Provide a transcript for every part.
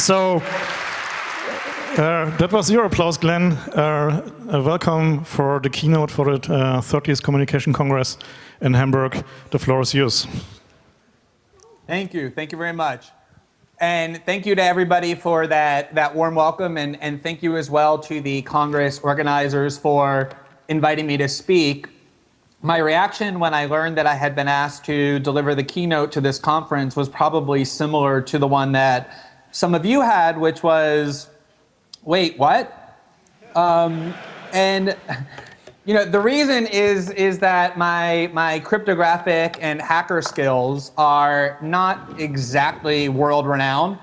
So that was your applause, Glenn. Welcome for the keynote for the 30th Communication Congress in Hamburg. The floor is yours. Thank you. Thank you very much. And thank you to everybody for that warm welcome. And thank you as well to the Congress organizers for inviting me to speak. My reaction when I learned that I had been asked to deliver the keynote to this conference was probably similar to the one that some of you had, which was, wait, what? And you know, the reason is that my cryptographic and hacker skills are not exactly world-renowned.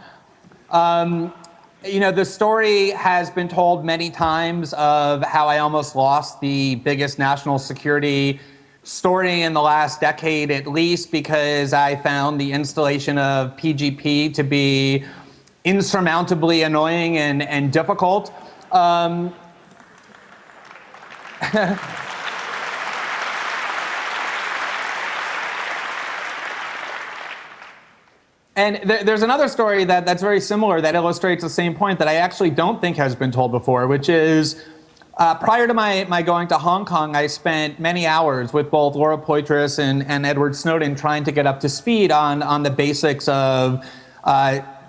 You know, the story has been told many times of how I almost lost the biggest national security story in the last decade, at least, because I found the installation of PGP to be insurmountably annoying and difficult. And there's another story that's very similar that illustrates the same point that I actually don't think has been told before, which is prior to my going to Hong Kong, I spent many hours with both Laura Poitras and Edward Snowden trying to get up to speed on the basics of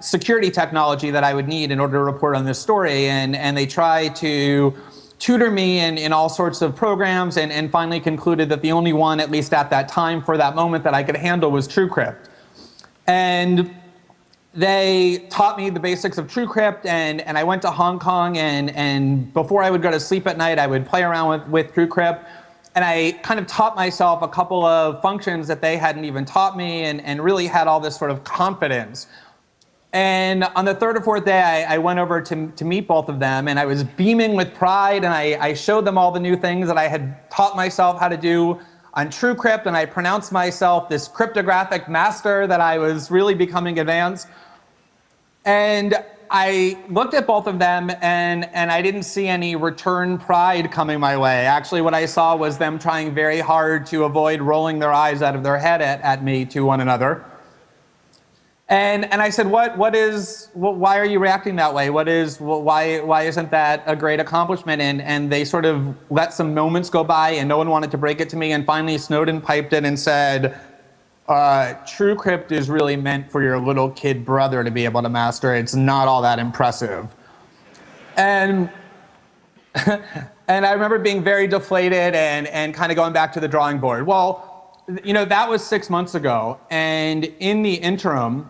security technology that I would need in order to report on this story. And they tried to tutor me in all sorts of programs and finally concluded that the only one, at least at that time for that moment, that I could handle was TrueCrypt. And they taught me the basics of TrueCrypt, and I went to Hong Kong, and before I would go to sleep at night, I would play around with TrueCrypt, and I kind of taught myself a couple of functions that they hadn't even taught me, and really had all this sort of confidence. And on the third or fourth day, I went over to meet both of them, and I was beaming with pride, and I showed them all the new things that I had taught myself how to do on TrueCrypt, and I pronounced myself this cryptographic master that I was really becoming advanced. And I looked at both of them, and I didn't see any return pride coming my way. Actually, what I saw was them trying very hard to avoid rolling their eyes out of their head at me to one another. And I said, why are you reacting that way? Why isn't that a great accomplishment? And they sort of let some moments go by, and no one wanted to break it to me. And finally, Snowden piped in and said, TrueCrypt is really meant for your little kid brother to be able to master. It's not all that impressive. And and I remember being very deflated and kind of going back to the drawing board. Well, you know, that was 6 months ago. And in the interim,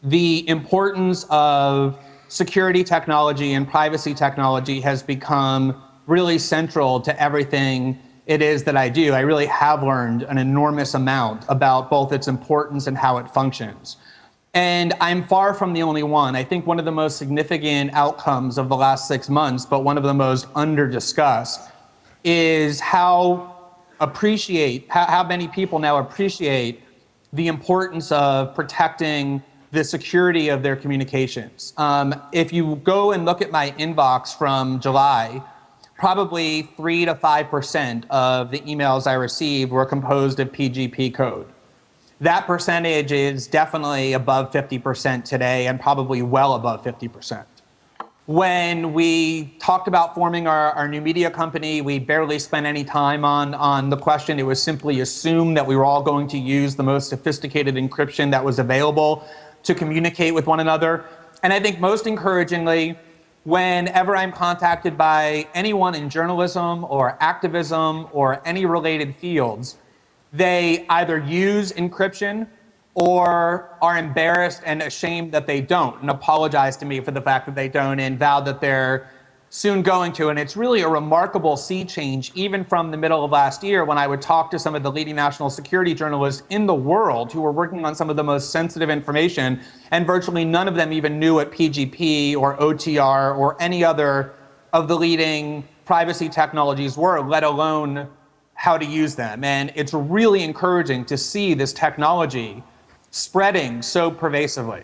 the importance of security technology and privacy technology has become really central to everything it is that I do. I really have learned an enormous amount about both its importance and how it functions. And I'm far from the only one. I think one of the most significant outcomes of the last 6 months, but one of the most under-discussed, is how many people now appreciate the importance of protecting the security of their communications. If you go and look at my inbox from July, probably 3 to 5% of the emails I received were composed of PGP code. That percentage is definitely above 50% today, and probably well above 50%. When we talked about forming our new media company, we barely spent any time on the question. It was simply assumed that we were all going to use the most sophisticated encryption that was available to communicate with one another. And I think most encouragingly, whenever I'm contacted by anyone in journalism or activism or any related fields, they either use encryption or are embarrassed and ashamed that they don't, and apologize to me for the fact that they don't, and vow that they're soon going to. And it's really a remarkable sea change, even from the middle of last year, when I would talk to some of the leading national security journalists in the world who were working on some of the most sensitive information, and virtually none of them even knew what PGP or OTR or any other of the leading privacy technologies were, let alone how to use them. And it's really encouraging to see this technology spreading so pervasively.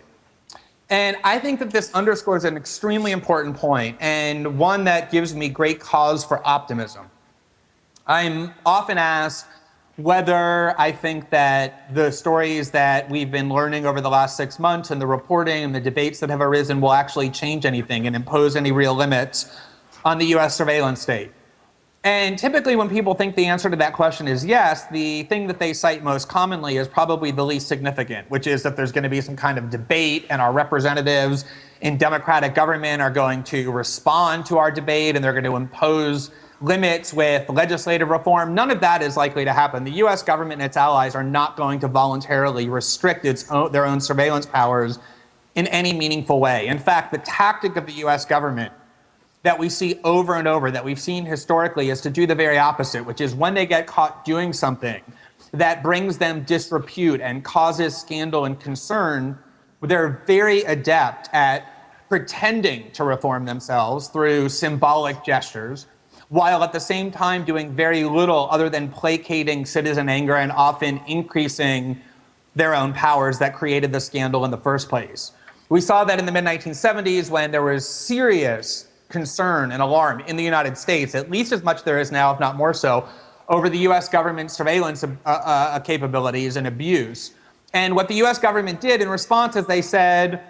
And I think that this underscores an extremely important point, and one that gives me great cause for optimism. I'm often asked, whether I think that the stories that we've been learning over the last 6 months and the reporting and the debates that have arisen will actually change anything and impose any real limits on the US surveillance state. And typically when people think the answer to that question is yes, the thing that they cite most commonly is probably the least significant, which is that there's going to be some kind of debate and our representatives in democratic government are going to respond to our debate and they're going to impose limits with legislative reform. None of that is likely to happen. The US government and its allies are not going to voluntarily restrict their own surveillance powers in any meaningful way. In fact, the tactic of the US government that we see over and over, that we've seen historically, is to do the very opposite, which is when they get caught doing something that brings them disrepute and causes scandal and concern, they're very adept at pretending to reform themselves through symbolic gestures, while at the same time doing very little other than placating citizen anger and often increasing their own powers that created the scandal in the first place. We saw that in the mid-1970s when there was serious concern and alarm in the United States, at least as much there is now, if not more so, over the US government's surveillance capabilities and abuse. And what the US government did in response is they said,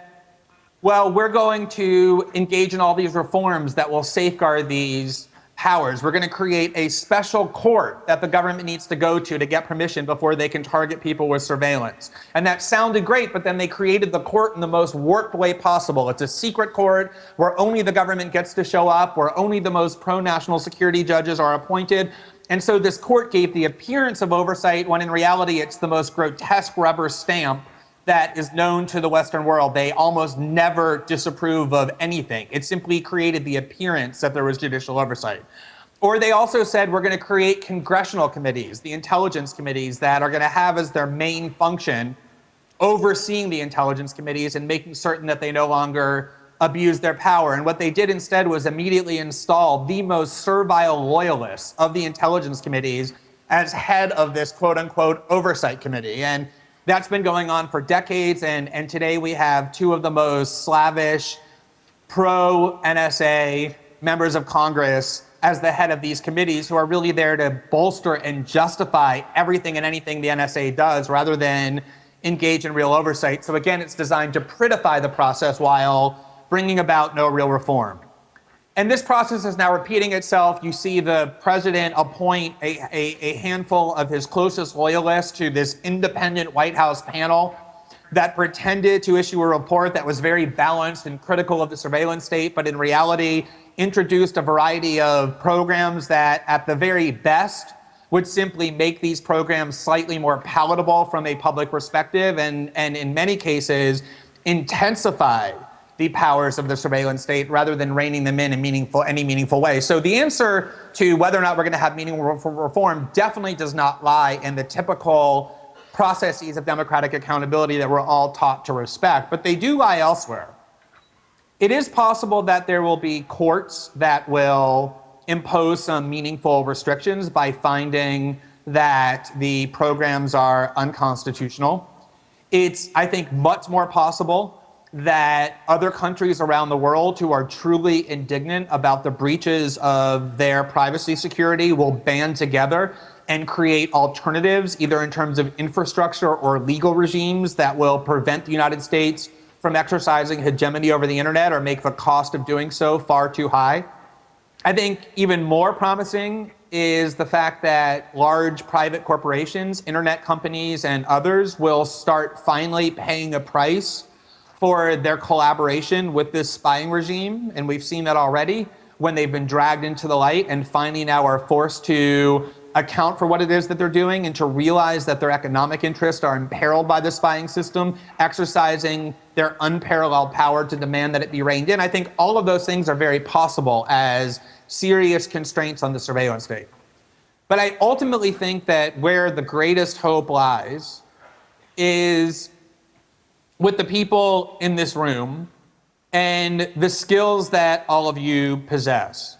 well, we're going to engage in all these reforms that will safeguard these powers. We're going to create a special court that the government needs to go to get permission before they can target people with surveillance. And that sounded great, but then they created the court in the most warped way possible. It's a secret court where only the government gets to show up, where only the most pro-national security judges are appointed. And so this court gave the appearance of oversight when in reality it's the most grotesque rubber stamp that is known to the Western world. They almost never disapprove of anything. It simply created the appearance that there was judicial oversight. Or they also said we're going to create congressional committees, the intelligence committees, that are going to have as their main function overseeing the intelligence committees and making certain that they no longer abuse their power. And what they did instead was immediately install the most servile loyalists of the intelligence committees as head of this quote-unquote oversight committee. And that's been going on for decades, and today we have two of the most slavish pro-NSA members of Congress as the head of these committees who are really there to bolster and justify everything and anything the NSA does rather than engage in real oversight. So again, it's designed to prettify the process while bringing about no real reform. And this process is now repeating itself. You see the president appoint a handful of his closest loyalists to this independent White House panel that pretended to issue a report that was very balanced and critical of the surveillance state, but in reality introduced a variety of programs that at the very best would simply make these programs slightly more palatable from a public perspective and in many cases intensify the powers of the surveillance state rather than reining them in any meaningful way. So the answer to whether or not we're going to have meaningful reform definitely does not lie in the typical processes of democratic accountability that we're all taught to respect, but they do lie elsewhere. It is possible that there will be courts that will impose some meaningful restrictions by finding that the programs are unconstitutional. It's, I think, much more possible that other countries around the world who are truly indignant about the breaches of their privacy security will band together and create alternatives, either in terms of infrastructure or legal regimes that will prevent the United States from exercising hegemony over the internet or make the cost of doing so far too high. I think even more promising is the fact that large private corporations, internet companies, and others will start finally paying a price for their collaboration with this spying regime. And we've seen that already when they've been dragged into the light and finally now are forced to account for what it is that they're doing and to realize that their economic interests are imperiled by the spying system, exercising their unparalleled power to demand that it be reined in. I think all of those things are very possible as serious constraints on the surveillance state. But I ultimately think that where the greatest hope lies is with the people in this room and the skills that all of you possess.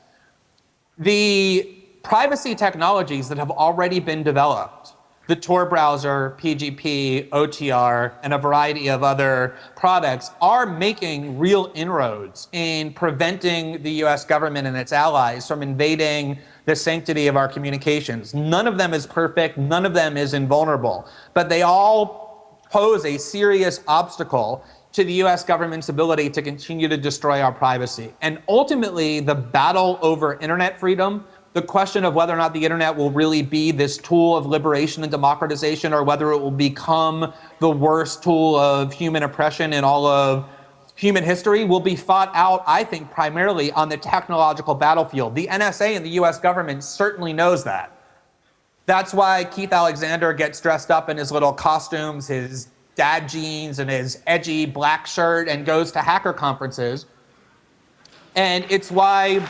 The privacy technologies that have already been developed the Tor browser, PGP, OTR, and a variety of other products are making real inroads in preventing the US government and its allies from invading the sanctity of our communications. None of them is perfect, none of them is invulnerable, but they all pose a serious obstacle to the US government's ability to continue to destroy our privacy. And ultimately, the battle over internet freedom, the question of whether or not the internet will really be this tool of liberation and democratization, or whether it will become the worst tool of human oppression in all of human history, will be fought out, I think, primarily on the technological battlefield. The NSA and the US government certainly knows that. That's why Keith Alexander gets dressed up in his little costumes, his dad jeans and his edgy black shirt, and goes to hacker conferences. And it's why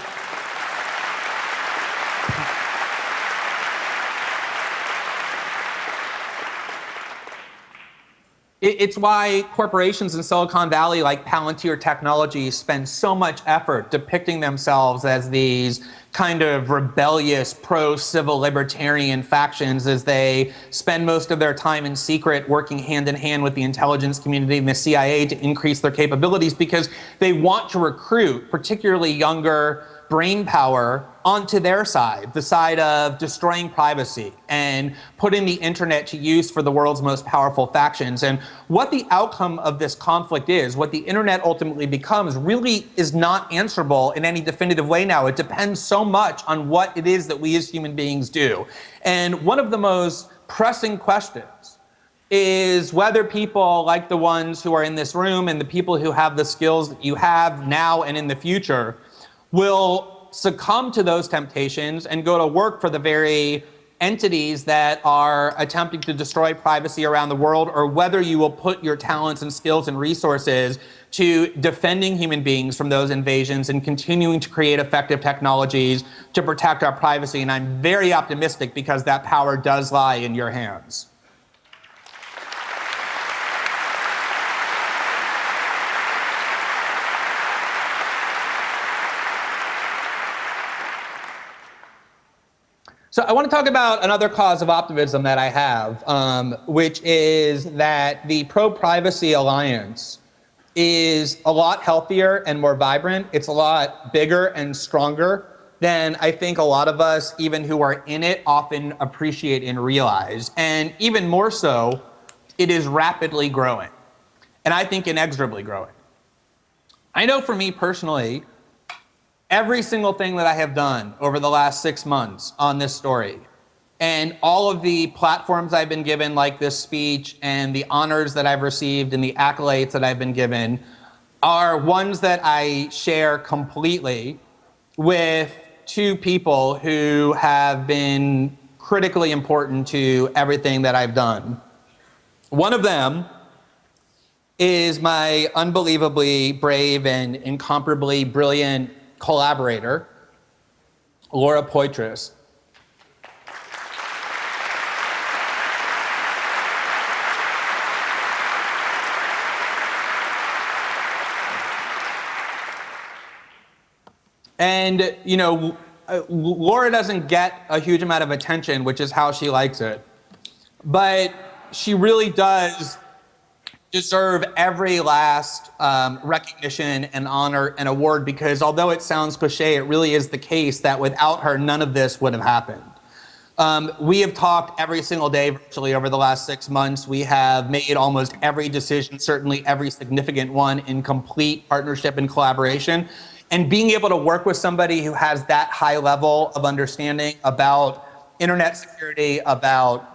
corporations in Silicon Valley like Palantir Technologies spend so much effort depicting themselves as these kind of rebellious pro-civil libertarian factions, as they spend most of their time in secret working hand in hand with the intelligence community and the CIA to increase their capabilities, because they want to recruit particularly younger brain power onto their side, the side of destroying privacy and putting the internet to use for the world's most powerful factions. And what the outcome of this conflict is, what the internet ultimately becomes, really is not answerable in any definitive way now. It depends so much on what it is that we as human beings do. And one of the most pressing questions is whether people like the ones who are in this room and the people who have the skills that you have now and in the future will succumb to those temptations and go to work for the very entities that are attempting to destroy privacy around the world, or whether you will put your talents and skills and resources to defending human beings from those invasions and continuing to create effective technologies to protect our privacy. And I'm very optimistic, because that power does lie in your hands. So I want to talk about another cause of optimism that I have, which is that the Pro-Privacy Alliance is a lot healthier and more vibrant. It's a lot bigger and stronger than I think a lot of us, even who are in it, often appreciate and realize. And even more so, it is rapidly growing, and I think inexorably growing. I know for me personally, every single thing that I have done over the last 6 months on this story, and all of the platforms I've been given, like this speech, and the honors that I've received and the accolades that I've been given, are ones that I share completely with two people who have been critically important to everything that I've done. One of them is my unbelievably brave and incomparably brilliant collaborator, Laura Poitras. And, you know, Laura doesn't get a huge amount of attention, which is how she likes it. But she really does deserve every last recognition and honor and award, because although it sounds cliche, it really is the case that without her, none of this would have happened. We have talked every single day virtually over the last 6 months. We have made almost every decision, certainly every significant one, in complete partnership and collaboration. And being able to work with somebody who has that high level of understanding about internet security, about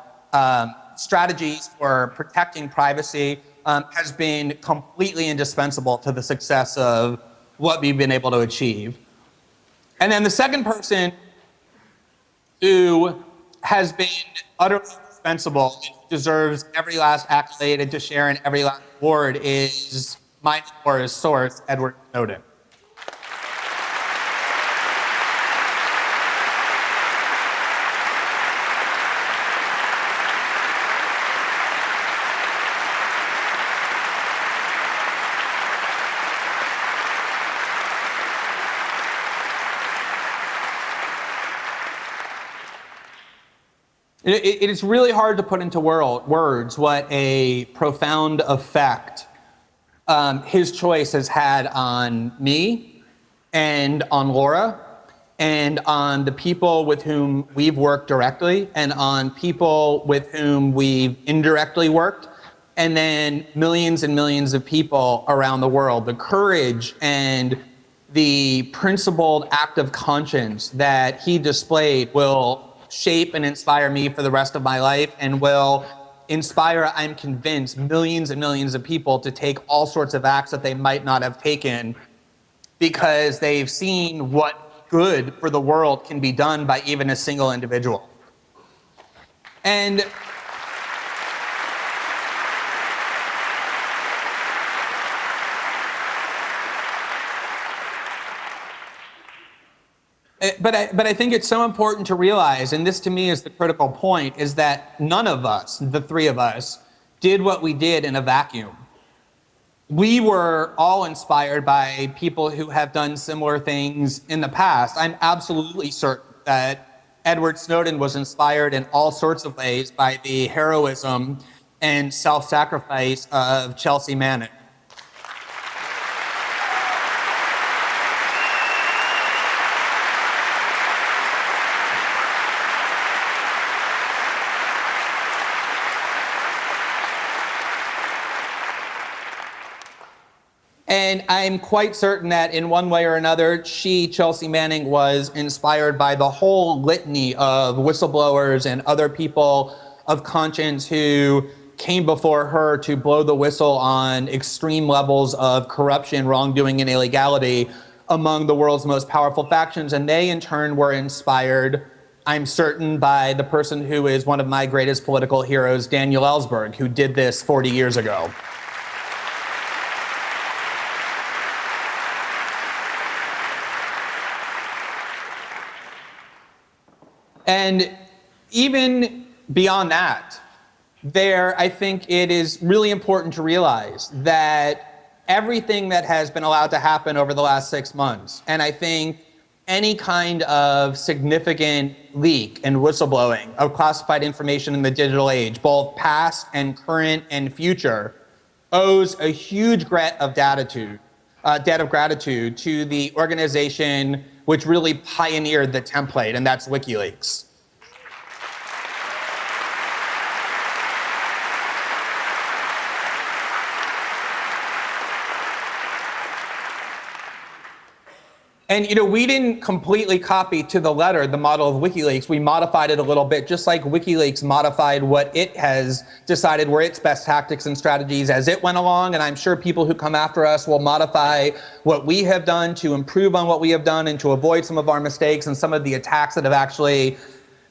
strategies for protecting privacy, has been completely indispensable to the success of what we've been able to achieve. And then the second person who has been utterly indispensable, deserves every last accolade and to share in every last award, is my Nora's source, Edward Snowden. It is really hard to put into words what a profound effect his choice has had on me and on Laura and on the people with whom we've worked directly and on people with whom we've indirectly worked, and then millions and millions of people around the world. The courage and the principled act of conscience that he displayed will shape and inspire me for the rest of my life and will inspire, I'm convinced, millions and millions of people to take all sorts of acts that they might not have taken because they've seen what good for the world can be done by even a single individual. And But I think it's so important to realize, and this to me is the critical point, is that none of us, the three of us, did what we did in a vacuum. We were all inspired by people who have done similar things in the past. I'm absolutely certain that Edward Snowden was inspired in all sorts of ways by the heroism and self-sacrifice of Chelsea Manning. And I'm quite certain that in one way or another, Chelsea Manning, was inspired by the whole litany of whistleblowers and other people of conscience who came before her to blow the whistle on extreme levels of corruption, wrongdoing, and illegality among the world's most powerful factions. And they, in turn, were inspired, I'm certain, by the person who is one of my greatest political heroes, Daniel Ellsberg, who did this 40 years ago. And even beyond that, I think it is really important to realize that everything that has been allowed to happen over the last 6 months, and I think any kind of significant leak and whistleblowing of classified information in the digital age, both past and current and future, owes a huge debt of gratitude to the organization which really pioneered the template, and that's WikiLeaks. And we didn't completely copy to the letter the model of WikiLeaks. We modified it a little bit, just like WikiLeaks modified what it has decided were its best tactics and strategies as it went along. And I'm sure people who come after us will modify what we have done to improve on what we have done and to avoid some of our mistakes and some of the attacks that have actually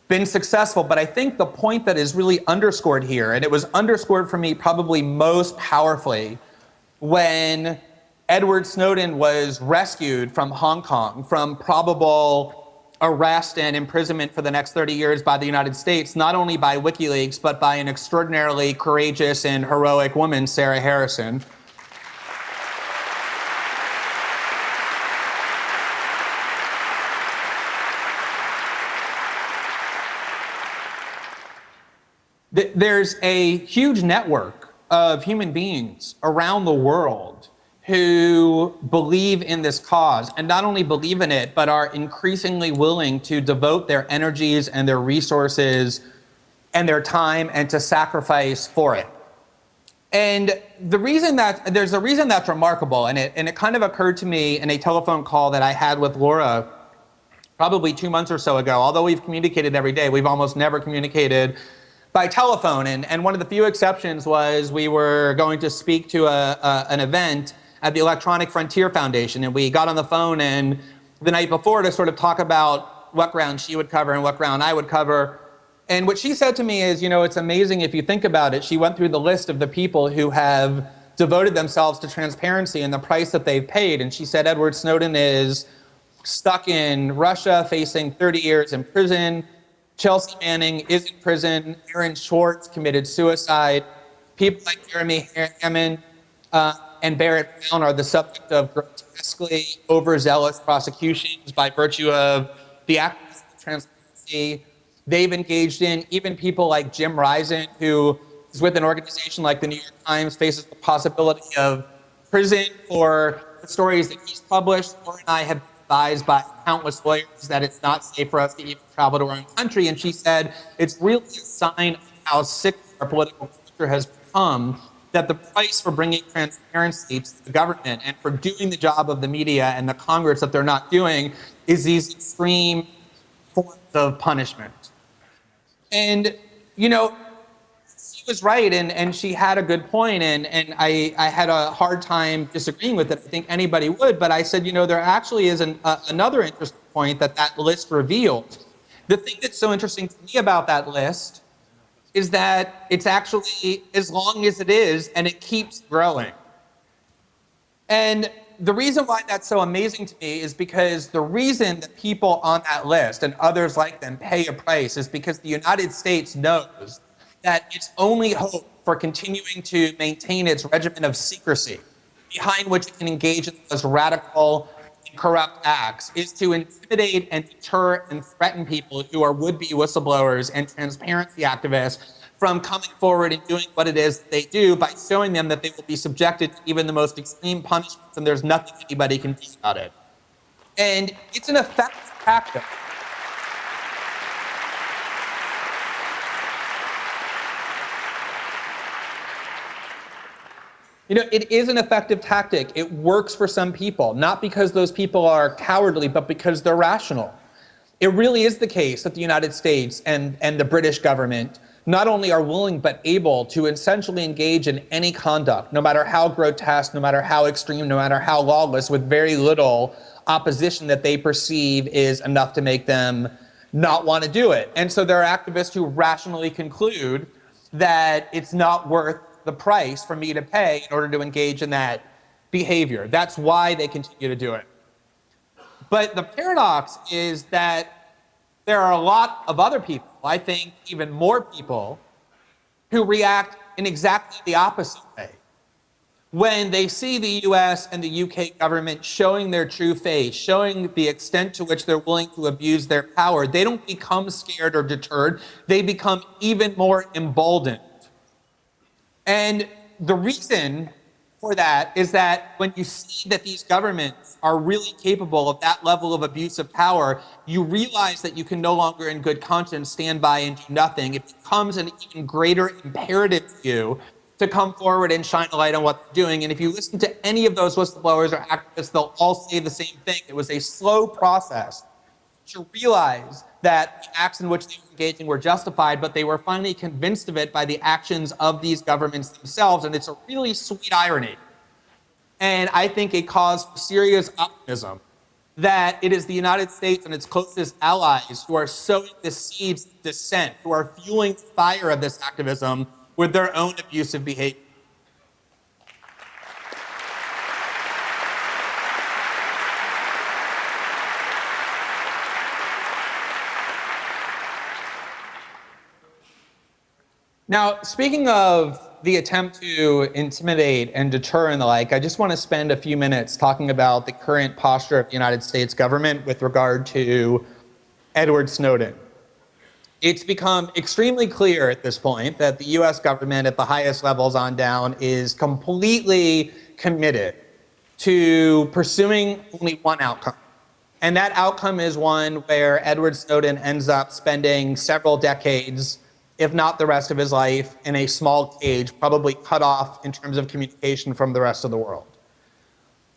been successful. But I think the point that is really underscored here, and it was underscored for me probably most powerfully when Edward Snowden was rescued from Hong Kong from probable arrest and imprisonment for the next 30 years by the United States, not only by WikiLeaks, but by an extraordinarily courageous and heroic woman, Sarah Harrison. There's a huge network of human beings around the world who believe in this cause, and not only believe in it, but are increasingly willing to devote their energies and their resources and their time and to sacrifice for it. And there's a reason that's remarkable, and it kind of occurred to me in a telephone call that I had with Laura probably 2 months or so ago. Although we've communicated every day, we've almost never communicated by telephone. And one of the few exceptions was we were going to speak to an event at the Electronic Frontier Foundation, and we got on the phone and the night before to sort of talk about what ground she would cover and what ground I would cover. And what she said to me is, it's amazing if you think about it. She went through the list of the people who have devoted themselves to transparency and the price that they've paid. And she said Edward Snowden is stuck in Russia, facing 30 years in prison. Chelsea Manning is in prison. Aaron Schwartz committed suicide. People like Jeremy Hammond and Barrett Brown are the subject of grotesquely overzealous prosecutions by virtue of the activism of transparency. they've engaged in. Even people like Jim Risen, who is with an organization like the New York Times, faces the possibility of prison for the stories that he's published. Laura and I have been advised by countless lawyers that it's not safe for us to even travel to our own country. And she said it's really a sign of how sick our political culture has become, that the price for bringing transparency to the government and for doing the job of the media and the Congress that they're not doing is these extreme forms of punishment. And, you know, she was right, and she had a good point, and I had a hard time disagreeing with it. I think anybody would, but I said, you know, there actually is another interesting point that list revealed. The thing that's so interesting to me about that list is that it's actually as long as it is, and it keeps growing. And the reason why that's so amazing to me is because the reason that people on that list and others like them pay a price is because the United States knows that its only hope for continuing to maintain its regimen of secrecy, behind which it can engage in those radical and corrupt acts, is to intimidate and deter and threaten people who are would-be whistleblowers and transparency activists from coming forward and doing what it is they do, by showing them that they will be subjected to even the most extreme punishments and there's nothing anybody can do about it. And it's an effective tactic. You know, it is an effective tactic. It works for some people, not because those people are cowardly, but because they're rational. It really is the case that the United States and the British government not only are willing but able to essentially engage in any conduct, no matter how grotesque, no matter how extreme, no matter how lawless, with very little opposition that they perceive is enough to make them not want to do it. And so there are activists who rationally conclude that it's not worth the price for me to pay in order to engage in that behavior. That's why they continue to do it. But the paradox is that there are a lot of other people, I think even more people, who react in exactly the opposite way. When they see the US and the UK government showing their true face, showing the extent to which they're willing to abuse their power, they don't become scared or deterred, they become even more emboldened. And the reason for that is that when you see that these governments are really capable of that level of abuse of power, you realize that you can no longer in good conscience stand by and do nothing. It becomes an even greater imperative to you to come forward and shine a light on what they're doing. And if you listen to any of those whistleblowers or activists, they'll all say the same thing. It was a slow process to realize that the acts in which they were engaging were justified, but they were finally convinced of it by the actions of these governments themselves. And it's a really sweet irony. And I think a cause for serious optimism that it is the United States and its closest allies who are sowing the seeds of dissent, who are fueling the fire of this activism with their own abusive behavior. Now, speaking of the attempt to intimidate and deter and the like, I just want to spend a few minutes talking about the current posture of the United States government with regard to Edward Snowden. It's become extremely clear at this point that the US government at the highest levels on down is completely committed to pursuing only one outcome. And that outcome is one where Edward Snowden ends up spending several decades, if not the rest of his life, in a small cage, probably cut off in terms of communication from the rest of the world.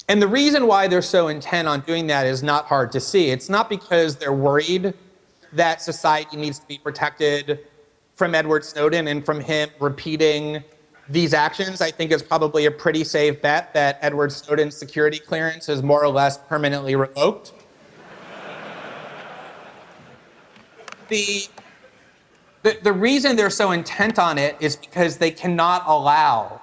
And the reason why they're so intent on doing that is not hard to see. It's not because they're worried that society needs to be protected from Edward Snowden and from him repeating these actions. I think it's probably a pretty safe bet that Edward Snowden's security clearance is more or less permanently revoked. The reason they're so intent on it is because they cannot allow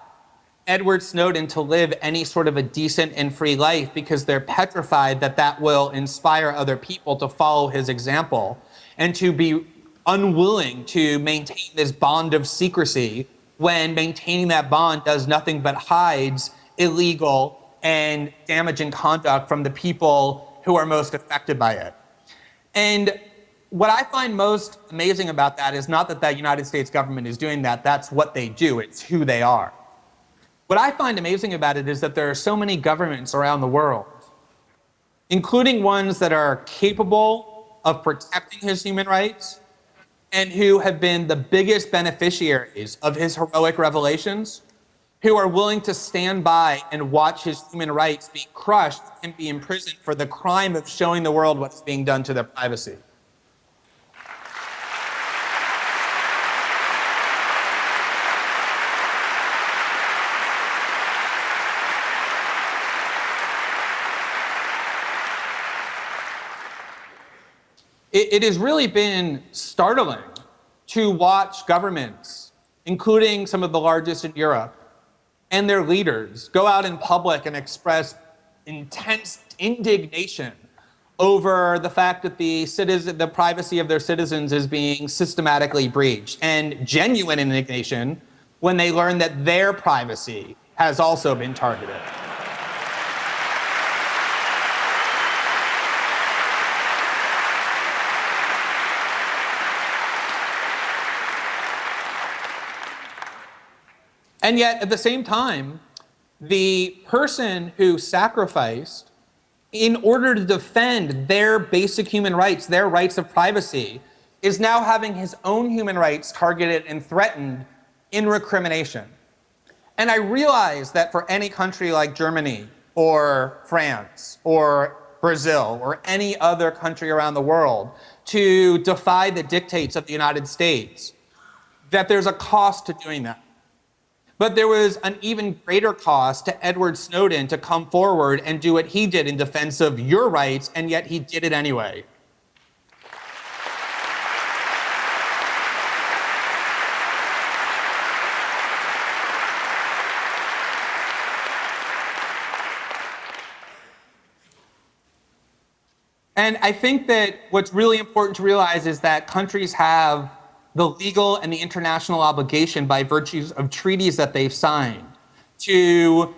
Edward Snowden to live any sort of a decent and free life, because they're petrified that that will inspire other people to follow his example and to be unwilling to maintain this bond of secrecy when maintaining that bond does nothing but hides illegal and damaging conduct from the people who are most affected by it. And what I find most amazing about that is not that the United States government is doing that. That's what they do. It's who they are. What I find amazing about it is that there are so many governments around the world, including ones that are capable of protecting his human rights and who have been the biggest beneficiaries of his heroic revelations, who are willing to stand by and watch his human rights be crushed and be imprisoned for the crime of showing the world what's being done to their privacy. It has really been startling to watch governments, including some of the largest in Europe, and their leaders go out in public and express intense indignation over the fact that the privacy of their citizens is being systematically breached, and genuine indignation when they learn that their privacy has also been targeted. And yet, at the same time, the person who sacrificed in order to defend their basic human rights, their rights of privacy, is now having his own human rights targeted and threatened in recrimination. And I realize that for any country like Germany or France or Brazil or any other country around the world to defy the dictates of the United States, that there's a cost to doing that. But there was an even greater cost to Edward Snowden to come forward and do what he did in defense of your rights, and yet he did it anyway. And I think that what's really important to realize is that countries have the legal and the international obligation by virtue of treaties that they've signed to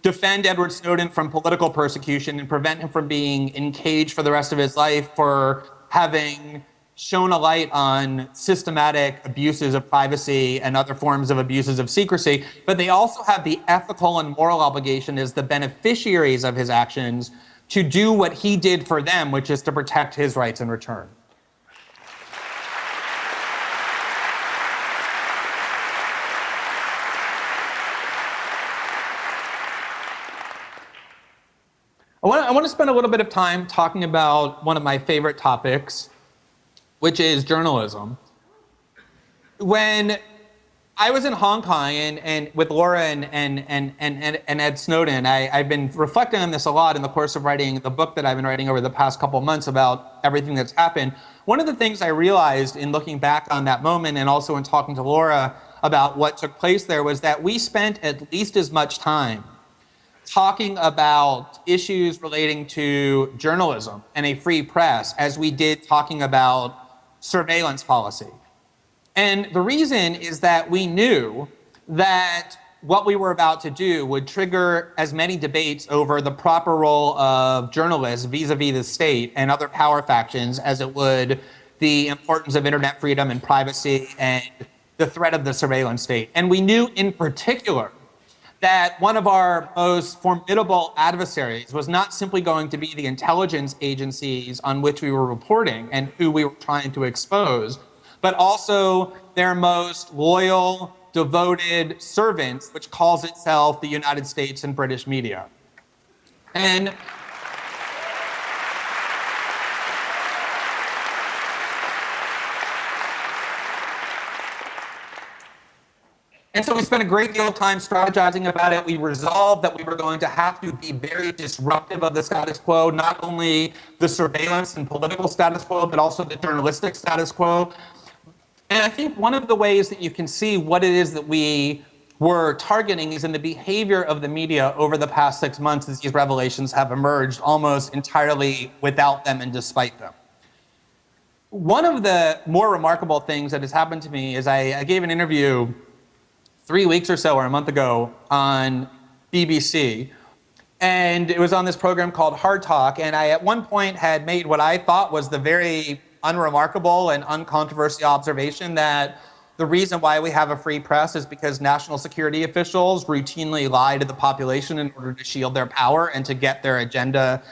defend Edward Snowden from political persecution and prevent him from being in cage for the rest of his life for having shone a light on systematic abuses of privacy and other forms of abuses of secrecy. But they also have the ethical and moral obligation as the beneficiaries of his actions to do what he did for them, which is to protect his rights in return. I want to spend a little bit of time talking about one of my favorite topics, which is journalism. When I was in Hong Kong and with Laura and Ed Snowden, I've been reflecting on this a lot in the course of writing the book that I've been writing over the past couple of months about everything that's happened. One of the things I realized in looking back on that moment and also in talking to Laura about what took place there was that we spent at least as much time talking about issues relating to journalism and a free press as we did talking about surveillance policy. And the reason is that we knew that what we were about to do would trigger as many debates over the proper role of journalists vis-a-vis the state and other power factions as it would the importance of internet freedom and privacy and the threat of the surveillance state. And we knew in particular that one of our most formidable adversaries was not simply going to be the intelligence agencies on which we were reporting and who we were trying to expose, but also their most loyal, devoted servants, which calls itself the United States and British media. And so we spent a great deal of time strategizing about it. We resolved that we were going to have to be very disruptive of the status quo, not only the surveillance and political status quo, but also the journalistic status quo. And I think one of the ways that you can see what it is that we were targeting is in the behavior of the media over the past 6 months as these revelations have emerged almost entirely without them and despite them. One of the more remarkable things that has happened to me is I gave an interview 3 weeks or so, or a month ago, on BBC. And it was on this program called Hard Talk. And I, at one point, had made what I thought was the very unremarkable and uncontroversial observation that the reason why we have a free press is because national security officials routinely lie to the population in order to shield their power and to get their agenda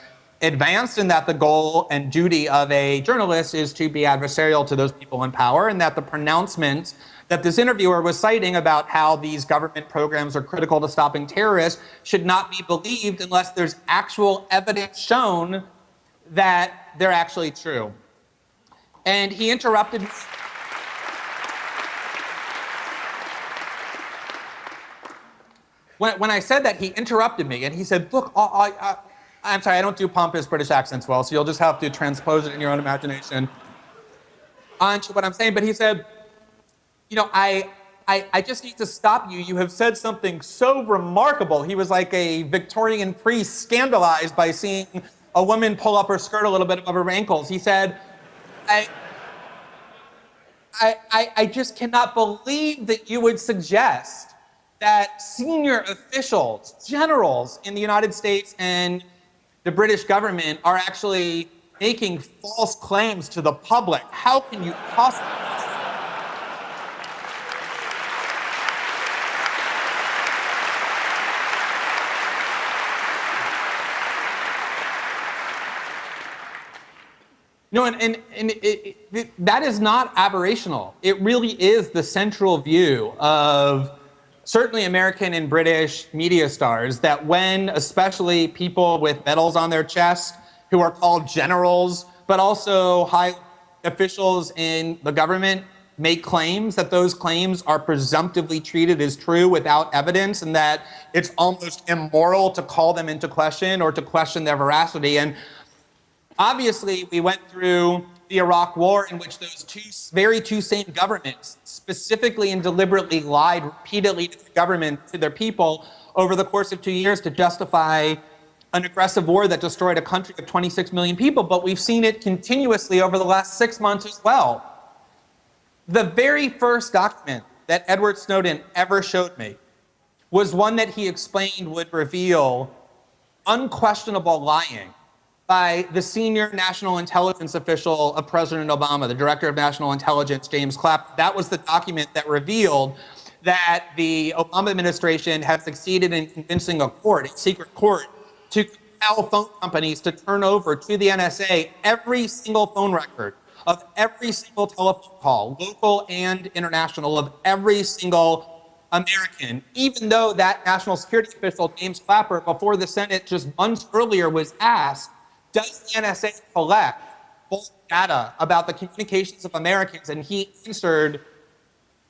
advanced, and that the goal and duty of a journalist is to be adversarial to those people in power, and that the pronouncement that this interviewer was citing about how these government programs are critical to stopping terrorists should not be believed unless there's actual evidence shown that they're actually true. And he interrupted me. When I said that, he interrupted me and he said, look, I'm sorry, I don't do pompous British accents well, so you'll just have to transpose it in your own imagination onto what I'm saying. But he said, you know, I just need to stop you. You have said something so remarkable. He was like a Victorian priest scandalized by seeing a woman pull up her skirt a little bit above her ankles. He said, I just cannot believe that you would suggest that senior officials, generals in the United States and the British government are actually making false claims to the public. How can you possibly? No, that is not aberrational. It really is the central view of certainly American and British media stars, that when especially people with medals on their chest who are called generals, but also high officials in the government make claims, that those claims are presumptively treated as true without evidence, and that it's almost immoral to call them into question or to question their veracity. And obviously, we went through the Iraq War, in which those two same governments specifically and deliberately lied repeatedly to the government, to their people, over the course of 2 years to justify an aggressive war that destroyed a country of 26 million people. But we've seen it continuously over the last 6 months as well. The very first document that Edward Snowden ever showed me was one that he explained would reveal unquestionable lying by the senior national intelligence official of President Obama, the director of national intelligence, James Clapper. That was the document that revealed that the Obama administration had succeeded in convincing a court, a secret court, to compel phone companies to turn over to the NSA every single phone record of every single telephone call, local and international, of every single American, even though that national security official, James Clapper, before the Senate just months earlier was asked, does the NSA collect bulk data about the communications of Americans? And he answered,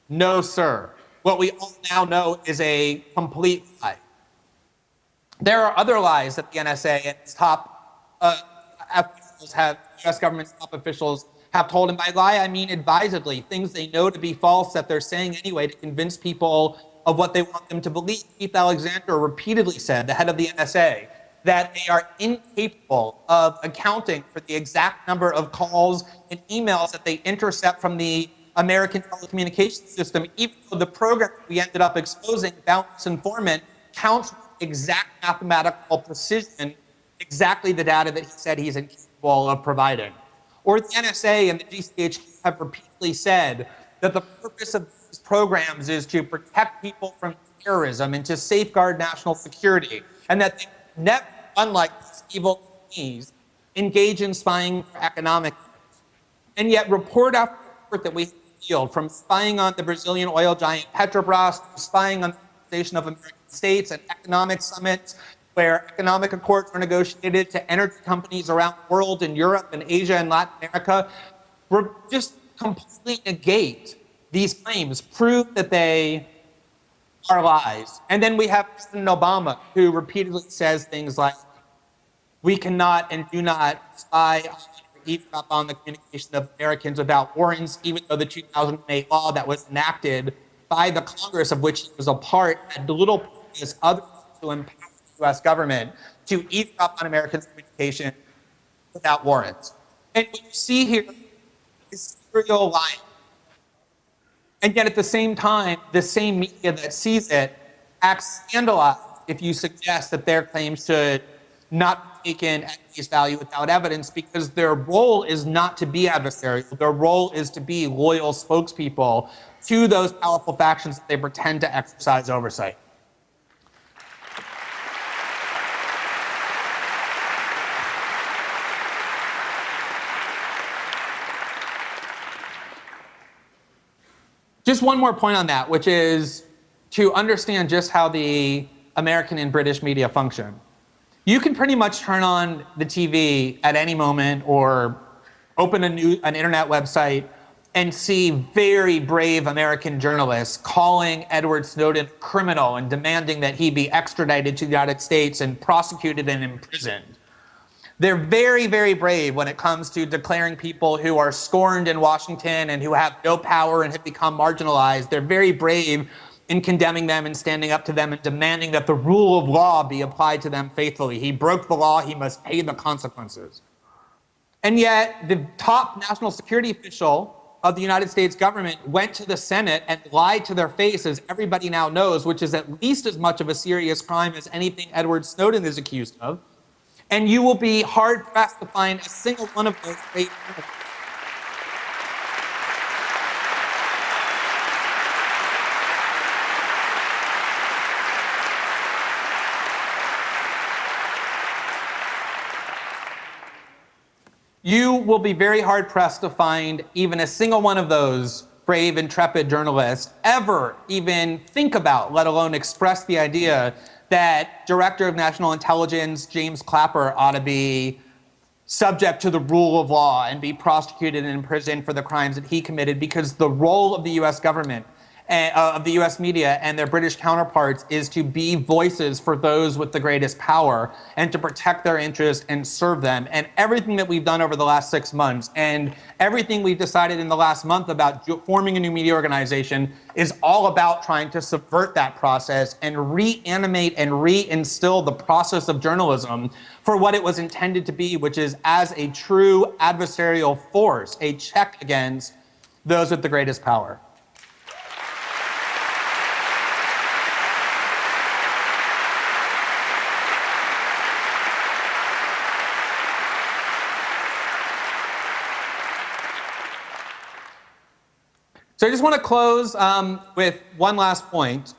no, sir. What we all now know is a complete lie. There are other lies that the NSA and its top officials have, US government's top officials have told, and by lie I mean advisedly, things they know to be false that they're saying anyway to convince people of what they want them to believe. Keith Alexander repeatedly said, the head of the NSA, that they are incapable of accounting for the exact number of calls and emails that they intercept from the American telecommunications system, even though the program we ended up exposing, Bounce Informant, counts with exact mathematical precision exactly the data that he said he's incapable of providing. Or the NSA and the GCHQ have repeatedly said that the purpose of these programs is to protect people from terrorism and to safeguard national security, and that they never, unlike these evil companies, engage in spying for economic ends. And yet, report after report that we field, from spying on the Brazilian oil giant Petrobras, to spying on the Organization of American States and economic summits, where economic accords are negotiated to energy companies around the world, in Europe and Asia and Latin America, just completely negate these claims, prove that they are lies. And then we have President Obama, who repeatedly says things like, we cannot and do not spy or eavesdrop on the communication of Americans without warrants, even though the 2008 law that was enacted by the Congress of which he was a part had little purpose other than to empower the US government to eavesdrop on Americans' communication without warrants. And what you see here is serial lying. And yet at the same time, the same media that sees it acts scandalized if you suggest that their claims should not taken at face value without evidence, because their role is not to be adversarial. Their role is to be loyal spokespeople to those powerful factions that they pretend to exercise oversight. Just one more point on that, which is to understand just how the American and British media function. You can pretty much turn on the TV at any moment or open an internet website and see very brave American journalists calling Edward Snowden a criminal and demanding that he be extradited to the United States and prosecuted and imprisoned. They're very, very brave when it comes to declaring people who are scorned in Washington and who have no power and have become marginalized. They're very brave in condemning them and standing up to them and demanding that the rule of law be applied to them faithfully. He broke the law, he must pay the consequences. And yet, the top national security official of the United States government went to the Senate and lied to their face, as everybody now knows, which is at least as much of a serious crime as anything Edward Snowden is accused of. And you will be hard-pressed to find a single one of those great criminals. You will be very hard-pressed to find even a single one of those brave, intrepid journalists ever even think about, let alone express the idea that Director of National Intelligence James Clapper ought to be subject to the rule of law and be prosecuted and imprisoned for the crimes that he committed, because the role of the US government, of the US media and their British counterparts, is to be voices for those with the greatest power and to protect their interests and serve them. And everything that we've done over the last 6 months and everything we've decided in the last month about forming a new media organization is all about trying to subvert that process and reanimate and reinstill the process of journalism for what it was intended to be, which is as a true adversarial force, a check against those with the greatest power. So I just want to close with one last point,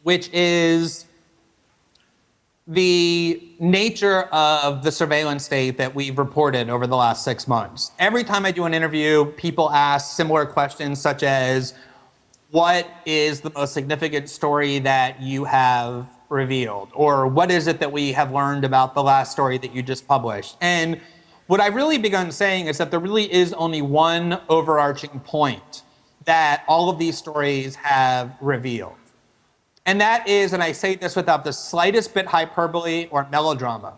which is the nature of the surveillance state that we've reported over the last 6 months. Every time I do an interview, people ask similar questions such as, what is the most significant story that you have revealed? Or what is it that we have learned about the last story that you just published? And what I've really begun saying is that there really is only one overarching point that all of these stories have revealed. And that is, and I say this without the slightest bit hyperbole or melodrama,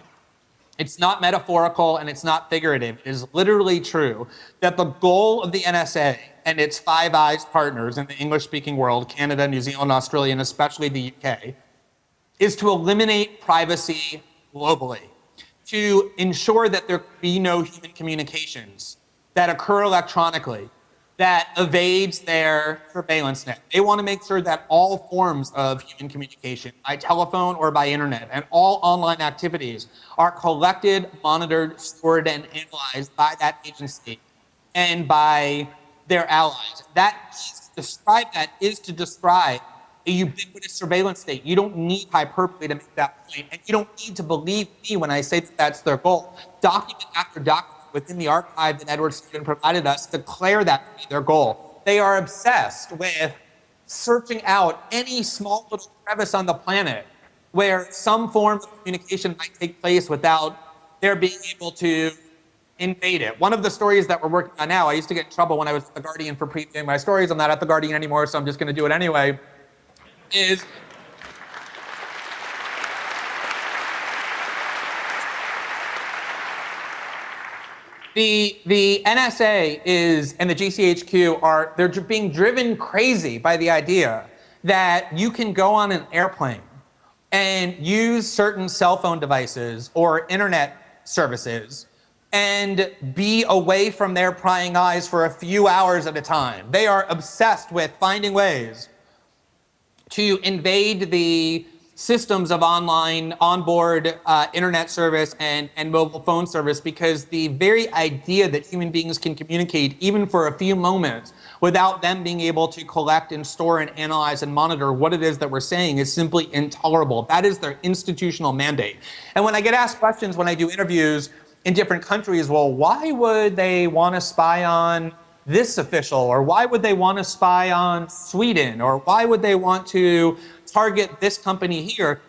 it's not metaphorical and it's not figurative, it is literally true, that the goal of the NSA and its Five Eyes partners in the English-speaking world, Canada, New Zealand, Australia, and especially the UK, is to eliminate privacy globally, to ensure that there be no human communications that occur electronically, that evades their surveillance net. They want to make sure that all forms of human communication, by telephone or by internet, and all online activities are collected, monitored, stored, and analyzed by that agency and by their allies. Is to describe a ubiquitous surveillance state. You don't need hyperbole to make that point, and you don't need to believe me when I say that that's their goal. Document after document within the archive that Edward Snowden provided us declare that to be their goal. They are obsessed with searching out any small little crevice on the planet where some form of communication might take place without their being able to invade it. One of the stories that we're working on now, I used to get in trouble when I was at The Guardian for previewing my stories. I'm not at The Guardian anymore, so I'm just going to do it anyway, is the NSA and the GCHQ they're being driven crazy by the idea that you can go on an airplane and use certain cell phone devices or internet services and be away from their prying eyes for a few hours at a time. They are obsessed with finding ways to invade the systems of online onboard internet service and mobile phone service, because the very idea that human beings can communicate even for a few moments without them being able to collect and store and analyze and monitor what it is that we're saying is simply intolerable. That is their institutional mandate. And when I get asked questions when I do interviews in different countries, well, why would they want to spy on this official, or why would they want to spy on Sweden, or why would they want to target this company here?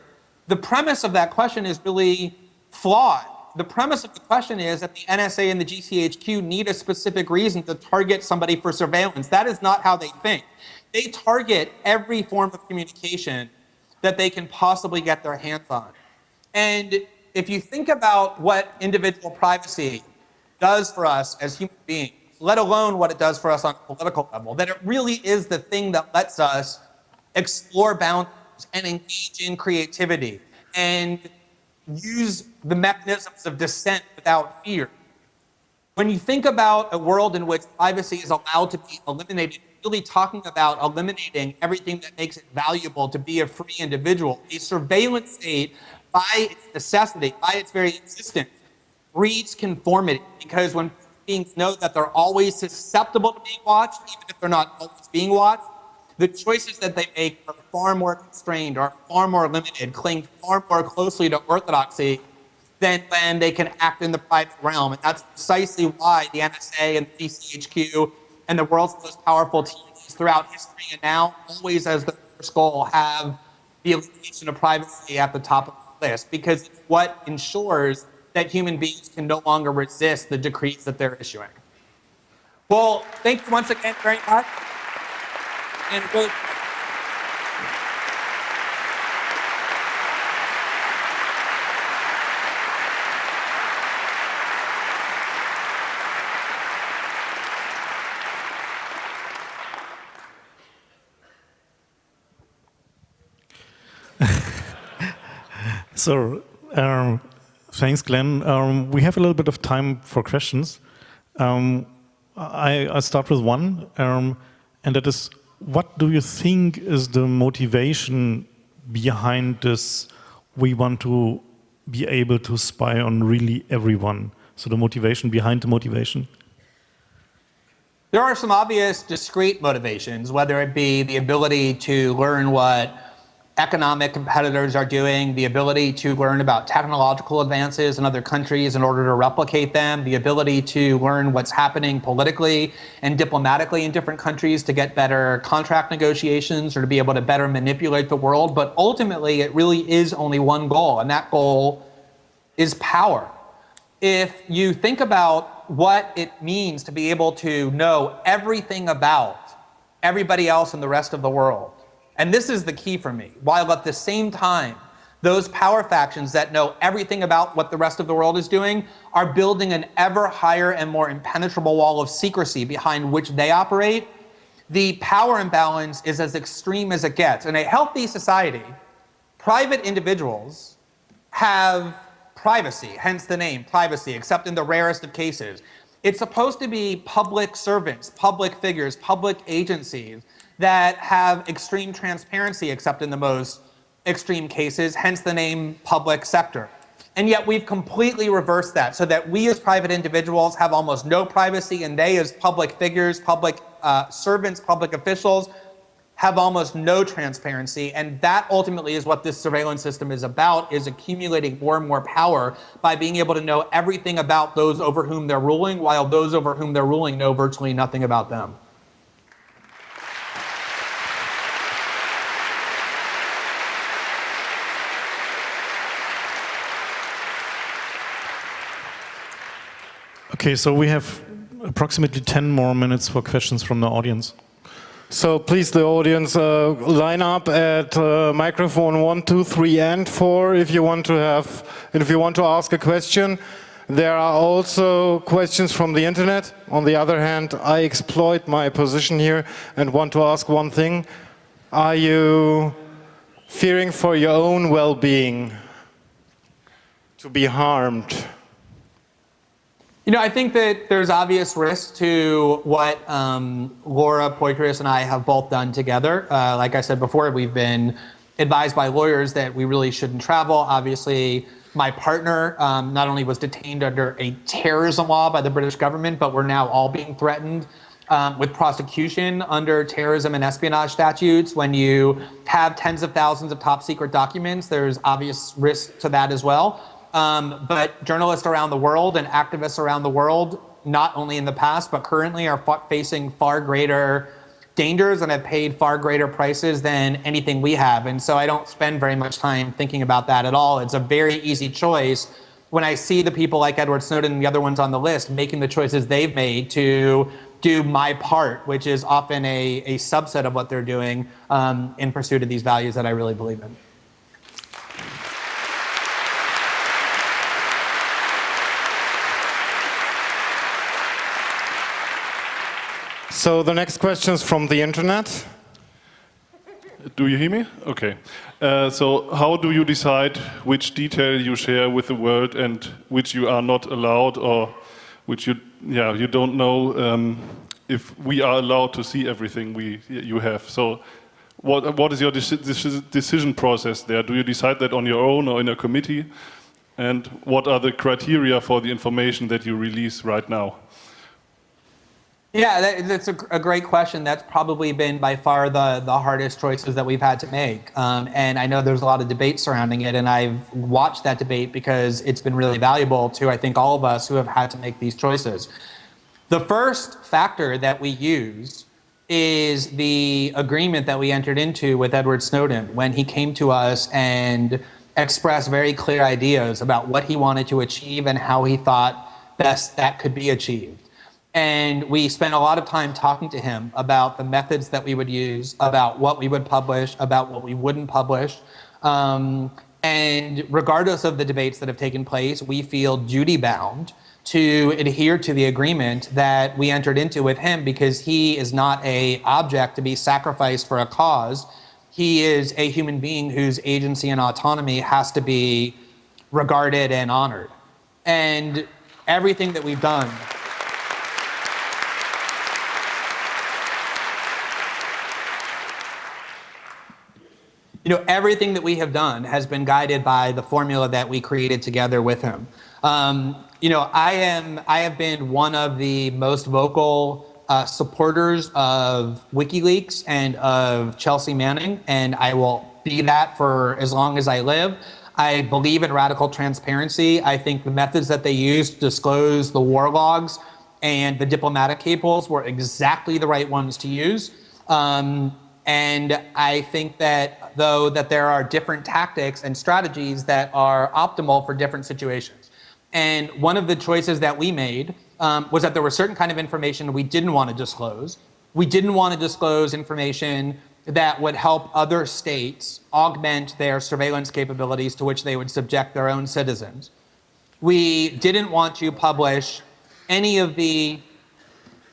The premise of that question is really flawed. The premise of the question is that the NSA and the GCHQ need a specific reason to target somebody for surveillance. That is not how they think. They target every form of communication that they can possibly get their hands on. And if you think about what individual privacy does for us as human beings, let alone what it does for us on a political level, that it really is the thing that lets us explore boundaries and engage in creativity and use the mechanisms of dissent without fear. When you think about a world in which privacy is allowed to be eliminated, you're really talking about eliminating everything that makes it valuable to be a free individual. A surveillance state, by its necessity, by its very existence, breeds conformity, because when beings know that they're always susceptible to being watched, even if they're not always being watched, the choices that they make are far more constrained, are far more limited, cling far more closely to orthodoxy than when they can act in the private realm. And that's precisely why the NSA and the GCHQ and the world's most powerful teams throughout history and now always as the first goal have the elimination of privacy at the top of the list, because it's what ensures that human beings can no longer resist the decrees that they're issuing. Well, thank you once again very much. And really, So, thanks, Glenn. We have a little bit of time for questions. I start with one, and that is, what do you think is the motivation behind this? We want to be able to spy on really everyone. So the motivation behind the motivation. there are some obvious discrete motivations, whether it be the ability to learn what economic competitors are doing, the ability to learn about technological advances in other countries in order to replicate them, the ability to learn what's happening politically and diplomatically in different countries to get better contract negotiations or to be able to better manipulate the world. But ultimately, it really is only one goal, and that goal is power. If you think about what it means to be able to know everything about everybody else in the rest of the world, and this is the key for me, while at the same time, those power factions that know everything about what the rest of the world is doing are building an ever higher and more impenetrable wall of secrecy behind which they operate, the power imbalance is as extreme as it gets. In a healthy society, private individuals have privacy, hence the name privacy, except in the rarest of cases. It's supposed to be public servants, public figures, public agencies that have extreme transparency, except in the most extreme cases, hence the name public sector. And yet we've completely reversed that, so that we as private individuals have almost no privacy, and they as public figures, public servants, public officials, have almost no transparency. And that ultimately is what this surveillance system is about, is accumulating more and more power by being able to know everything about those over whom they're ruling, while those over whom they're ruling know virtually nothing about them. Okay, so we have approximately 10 more minutes for questions from the audience. So please, the audience, line up at microphone 1, 2, 3, and 4 if you want to ask a question. There are also questions from the internet. On the other hand, I exploit my position here and want to ask one thing. Are you fearing for your own well-being to be harmed? You know, I think that there's obvious risk to what Laura Poitras and I have both done together. Like I said before, we've been advised by lawyers that we really shouldn't travel. Obviously, my partner not only was detained under a terrorism law by the British government, but we're now all being threatened with prosecution under terrorism and espionage statutes. When you have tens of thousands of top secret documents, there's obvious risk to that as well. But journalists around the world and activists around the world, not only in the past, but currently are facing far greater dangers and have paid far greater prices than anything we have. And so I don't spend very much time thinking about that at all. It's a very easy choice when I see the people like Edward Snowden and the other ones on the list making the choices they've made to do my part, which is often a subset of what they're doing in pursuit of these values that I really believe in. So the next question is from the internet. Do you hear me? Okay. So how do you decide which detail you share with the world and which you are not allowed, or which you don't know if we are allowed to see everything you have? So what is your decision process there? Do you decide that on your own or in a committee? And what are the criteria for the information that you release right now? Yeah, that's a great question. That's probably been by far the hardest choices that we've had to make. And I know there's a lot of debate surrounding it, and I've watched that debate because it's been really valuable to, I think, all of us who have had to make these choices. The first factor that we use is the agreement that we entered into with Edward Snowden when he came to us and expressed very clear ideas about what he wanted to achieve and how he thought best that could be achieved. And we spent a lot of time talking to him about the methods that we would use, about what we would publish, about what we wouldn't publish. And regardless of the debates that have taken place, we feel duty-bound to adhere to the agreement that we entered into with him, because he is not an object to be sacrificed for a cause. He is a human being whose agency and autonomy has to be regarded and honored. And everything that we've done everything that we have done has been guided by the formula that we created together with him. I have been one of the most vocal supporters of WikiLeaks and of Chelsea Manning, and I will be that for as long as I live. I believe in radical transparency. I think the methods that they used to disclose the war logs and the diplomatic cables were exactly the right ones to use. And I think that, though, that there are different tactics and strategies that are optimal for different situations. And one of the choices that we made was that there were certain kind of information we didn't want to disclose. We didn't want to disclose information that would help other states augment their surveillance capabilities to which they would subject their own citizens. We didn't want to publish any of the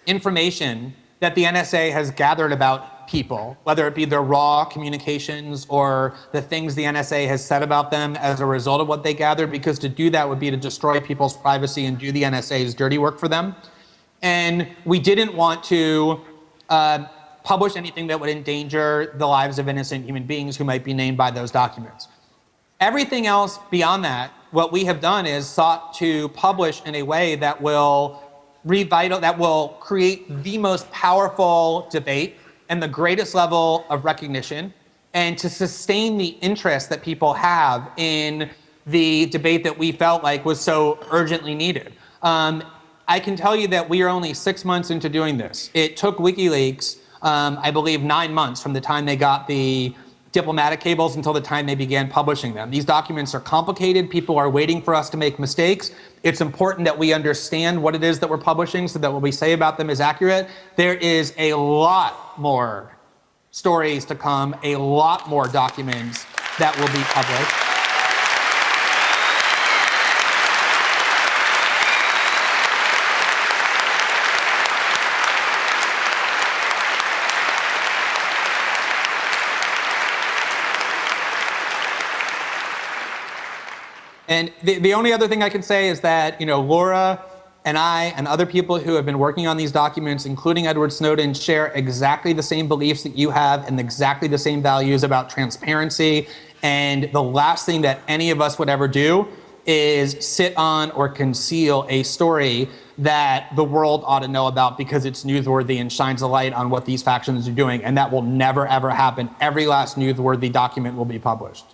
information that the NSA has gathered about people, whether it be their raw communications or the things the NSA has said about them as a result of what they gathered, because to do that would be to destroy people's privacy and do the NSA's dirty work for them. And we didn't want to publish anything that would endanger the lives of innocent human beings who might be named by those documents. Everything else beyond that, what we have done is sought to publish in a way that will create the most powerful debate and the greatest level of recognition, and to sustain the interest that people have in the debate that we felt like was so urgently needed. I can tell you that we are only 6 months into doing this. It took WikiLeaks, I believe, 9 months from the time they got the diplomatic cables until the time they began publishing them. These documents are complicated. People are waiting for us to make mistakes. It's important that we understand what it is that we're publishing so that what we say about them is accurate. There is a lot more stories to come, a lot more documents that will be published. And the only other thing I can say is that, Laura and I and other people who have been working on these documents, including Edward Snowden, share exactly the same beliefs that you have and exactly the same values about transparency. And the last thing that any of us would ever do is sit on or conceal a story that the world ought to know about because it's newsworthy and shines a light on what these factions are doing. And that will never, ever happen. Every last newsworthy document will be published.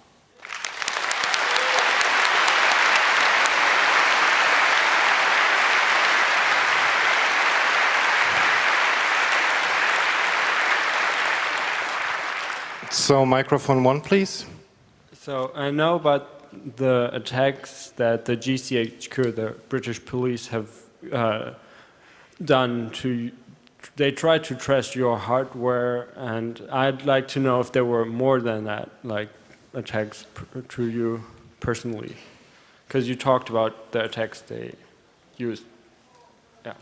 So microphone 1, please. So I know about the attacks that the GCHQ, the British police, have done to. They tried to trace your hardware, and I'd like to know if there were more than that, like attacks to you personally, because you talked about the attacks they used. Yeah.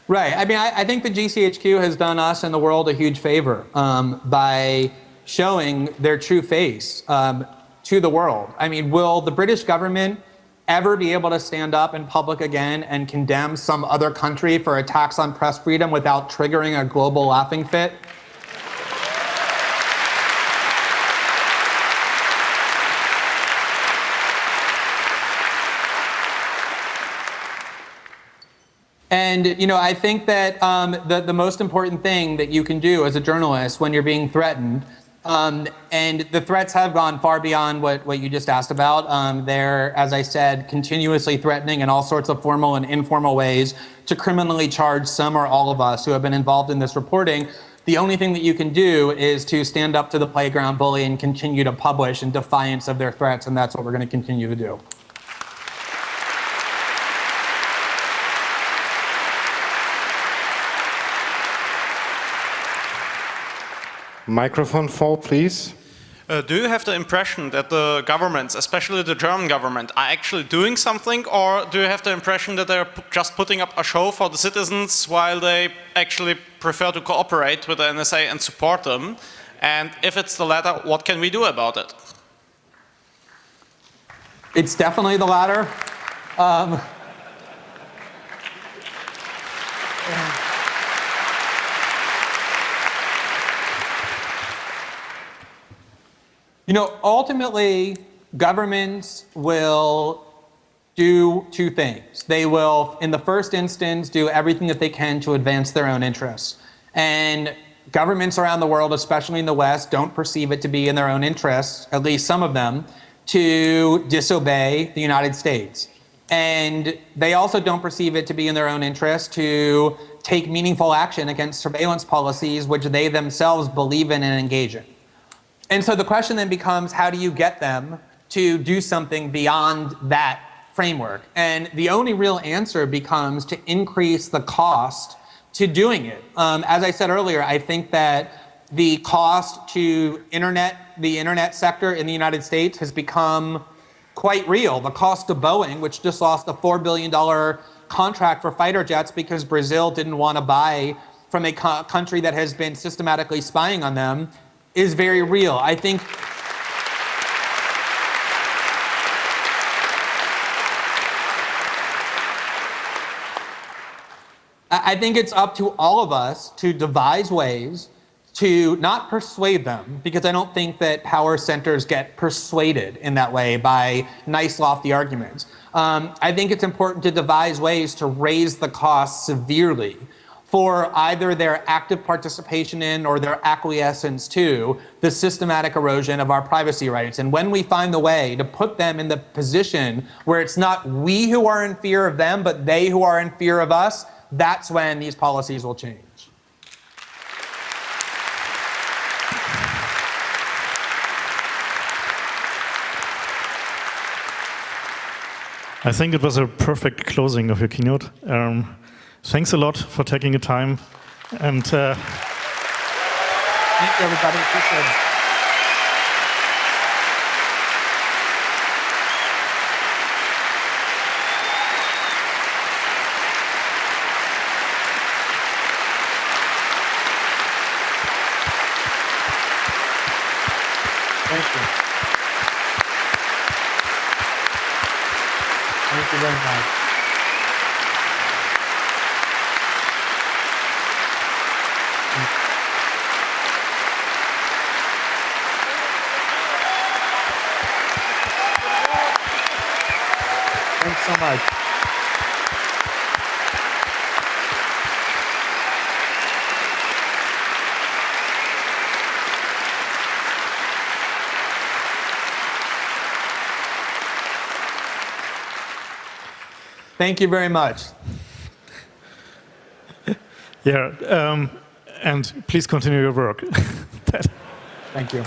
Right. I mean, I think the GCHQ has done us and the world a huge favor by showing their true face to the world. I mean, will the British government ever be able to stand up in public again and condemn some other country for attacks on press freedom without triggering a global laughing fit? And, you know, I think that the most important thing that you can do as a journalist when you're being threatened, and the threats have gone far beyond what you just asked about. They're, as I said, continuously threatening in all sorts of formal and informal ways to criminally charge some or all of us who have been involved in this reporting. The only thing that you can do is to stand up to the playground bully and continue to publish in defiance of their threats, and that's what we're going to continue to do. Microphone 4, please. Do you have the impression that the governments, especially the German government, are actually doing something, or do you have the impression that they're just putting up a show for the citizens while they actually prefer to cooperate with the NSA and support them? And if it's the latter, what can we do about it? It's definitely the latter. You know, ultimately, governments will do two things. They will, in the first instance, do everything that they can to advance their own interests. And governments around the world, especially in the West, don't perceive it to be in their own interests, at least some of them, to disobey the United States. And they also don't perceive it to be in their own interest to take meaningful action against surveillance policies which they themselves believe in and engage in. And so the question then becomes, how do you get them to do something beyond that framework? And the only real answer becomes to increase the cost to doing it. As I said earlier, I think that the cost to the internet sector in the United States has become quite real. The cost to Boeing, which just lost a $4 billion contract for fighter jets because Brazil didn't want to buy from a country that has been systematically spying on them, is very real. I think it's up to all of us to devise ways to not persuade them, because I don't think that power centers get persuaded in that way by nice, lofty arguments. I think it's important to devise ways to raise the cost severely for either their active participation in or their acquiescence to the systematic erosion of our privacy rights. And when we find the way to put them in the position where it's not we who are in fear of them, but they who are in fear of us, that's when these policies will change. I think it was a perfect closing of your keynote. Thanks a lot for taking the time. And thank you, everybody. Appreciate it. Thank you. Thank you very much. so much. Thank you very much. Yeah, and please continue your work. Thank you.